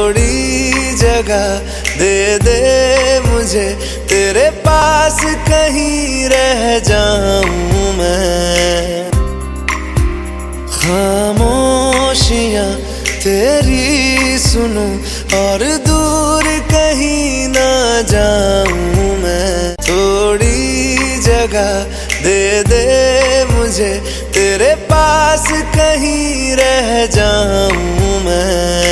थोड़ी जगह दे दे मुझे, तेरे पास कहीं रह जाऊं मैं। खामोशियां तेरी सुनूं और दूर कहीं ना जाऊं मैं। थोड़ी जगह दे दे मुझे, तेरे पास कहीं रह जाऊं मैं।